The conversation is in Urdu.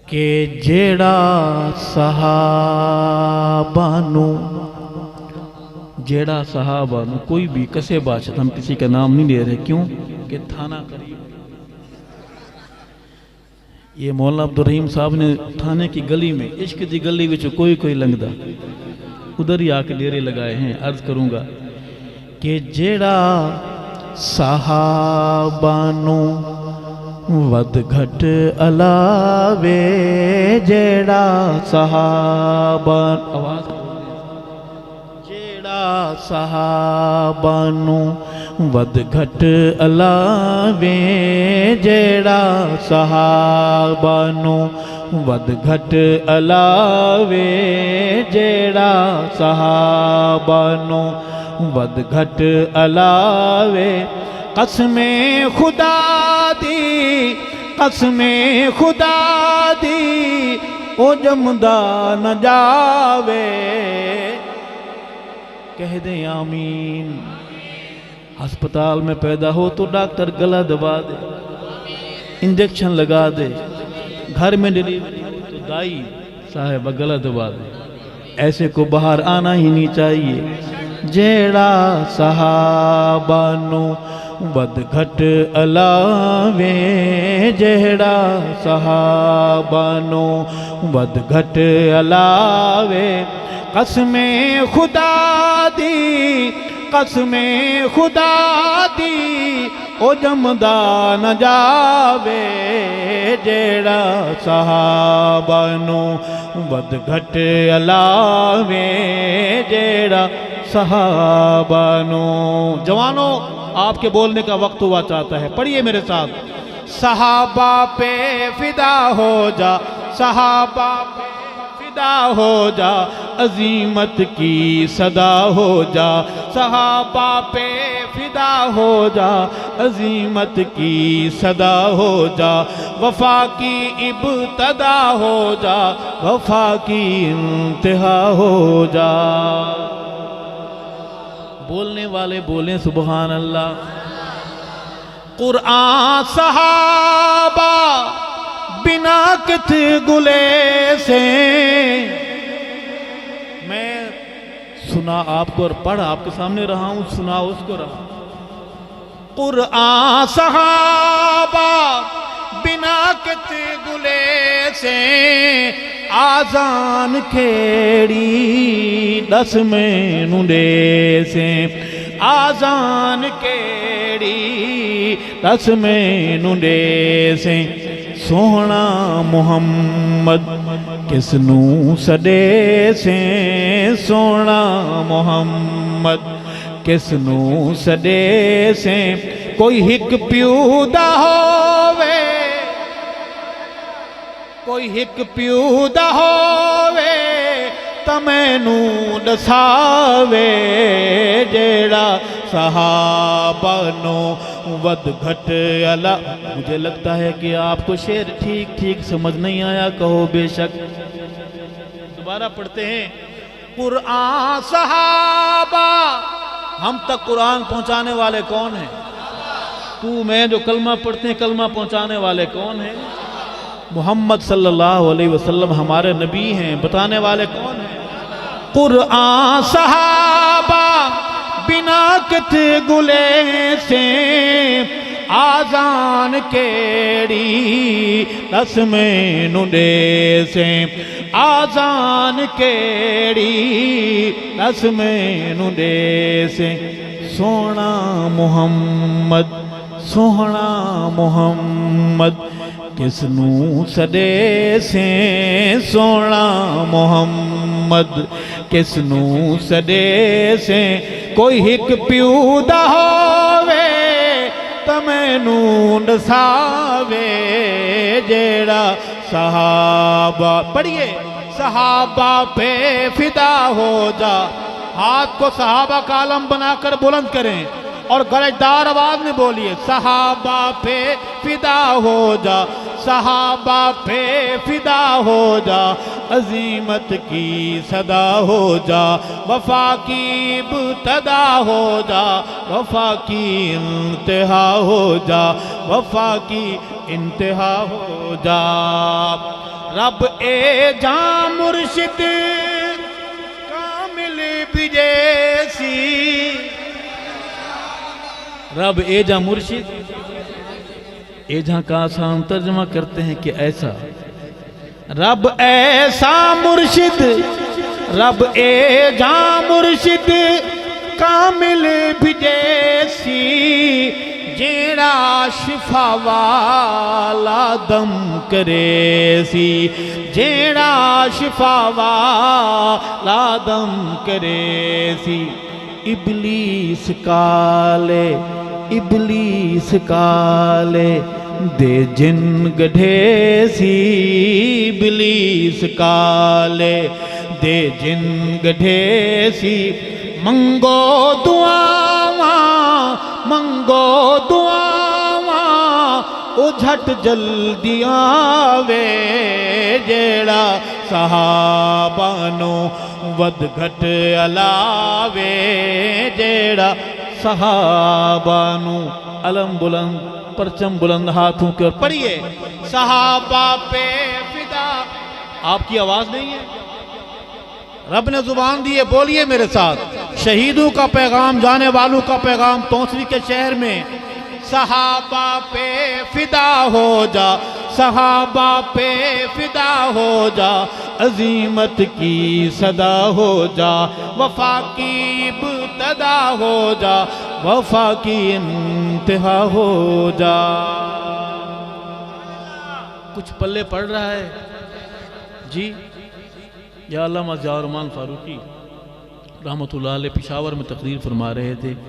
کہ جیڑا صحابانو، جیڑا صحابانو، کوئی بھی کسے بادشاہ، ہم کسی کا نام نہیں لے رہے، کیوں کہ تھانہ قریب۔ یہ مولانا عبدالرحیم صاحب نے تھانے کی گلی میں، عشق دی گلی وچ کوئی لنگدا، ادھر ہی آ کے ڈیرے لگائے ہیں۔ عرض کروں گا کہ جیڑا صحابانو ود گھٹ علاوے، جیڑا صحابان، آواز جیڑا صحابانو ود گھٹ علاوے، جیڑا صحابانو ود گھٹ علاوے، جیڑا صحابانو ود گھٹ علاوے، قسم خدا دی، قسم خدا دی، او جمدا نہ جاوے۔ کہہ دیں آمین۔ ہسپتال میں پیدا ہو تو ڈاکٹر گلا دبا دے، انجیکشن لگا دے، گھر میں ڈیلیوری ہو تو دائی صاحب گلا دبا دے، ایسے کو باہر آنا ہی نہیں چاہیے۔ جیڑا صحابانو ود گھٹ علاوے، جیڑا صحابانو ود گھٹ علاوے، قسم خدا دی، قسم خدا دی، او جمدا نہ جاوے، جیڑا صحابانو ود گھٹ علاوے، جیڑا صحابانو۔ جوانوں، آپ کے بولنے کا وقت ہوا چاہتا ہے، پڑھیے میرے ساتھ۔ صحابہ پہ فدا ہو جا، صحابہ پہ فدا ہو جا، عظیمت کی صدا ہو جا، صحابہ پہ فدا ہو جا، عظیمت کی صدا ہو جا، وفا کی ابتدا ہو جا، وفا کی انتہا ہو جا۔ بولنے والے بولیں سبحان اللہ۔ قرآن صحابہ بنا کت گلے سے، میں سنا آپ کو اور پڑھ آپ کے سامنے رہا ہوں، سنا اس کو رہا۔ قرآن صحابہ بنا کت گلے سے، آزان کھیڑی دس میں نڈے سے، آزان کھیڑی دس میں نڈے سے، سوہنا محمد کس نو سڈے سے، سوہنا محمد کس نو سڈے سے، کوئی ہک پیو دا ہووے، کوئی ہک پیو دا ہووے، تمینو دساوے، جیڑا صحابانو ود گھٹ علا۔ مجھے لگتا ہے کہ آپ کو شعر ٹھیک سمجھ نہیں آیا، کہو بے شک۔ دوبارہ پڑھتے ہیں۔ قرآن صحابہ، ہم تک قرآن پہنچانے والے کون ہیں؟ تو میں جو کلمہ پڑھتے ہیں، کلمہ پہنچانے والے کون ہیں؟ محمد صلی اللہ علیہ وسلم ہمارے نبی ہیں، بتانے والے کون ہیں؟ قرآن صحابہ بنا کت گلے سے، آزان کیڑی دس میں نڈے سے، آزان کیڑی دس میں نڈے سے، سونا محمد، سونا محمد کس نو سڈے سے، سونا محمد کس نو سڈے سے، کوئی ہک پیو دا ہووے، تمینو دساوے، جیڑا صحابہ۔ پڑھیے۔ صحابہ پہ فدا ہو جا، ہاتھ کو صحابہ کا علم بنا کر بلند کریں اور گرجدار آواز میں بولیے۔ صحابہ پہ فدا ہو جا، صحابہ پہ فدا ہو جا عظیمت کی صدا ہو جا وفا کی ابتدا ہو جا وفا کی انتہا ہو جا وفا کی انتہا ہو جا رب اے جاں مرشد کامل بھی جیسی رب اے جاں مرشد اے جہاں کا آسان ترجمہ کرتے ہیں کہ ایسا رب ایسا مرشد رب اے جہاں مرشد کامل بھی جیسی جیڑا شفا والا دم کرے سی جیڑا شفا والا دم کرے سی ابلیس کالے دے جن گڈھے سی ابلیس کالے دے جن گڈھے سی منگو دعاواں او جھٹ جلدی آوے جیڑا صحابہ نو ود گھٹ علاوے جیڑا صحابہ نو علم بلند پرچم بلند ہاتھوں کے اور پڑھئے صحابہ پہ فدا آپ کی آواز نہیں ہے رب نے زبان دی ہے بولیے میرے ساتھ شہیدوں کا پیغام جانے والوں کا پیغام توسری کے شہر میں صحابہ پہ فدا ہو جا صحابہ پہ فدا ہو جا عظیمت کی صدا ہو جا وفا کی ابتدا ہو جا وفا کی انتہا ہو جا کچھ پلے پڑ رہا ہے جی یا علامہ ضیاء الرحمن فاروقی رحمت اللہ علیہ پشاور میں تقریر فرما رہے تھے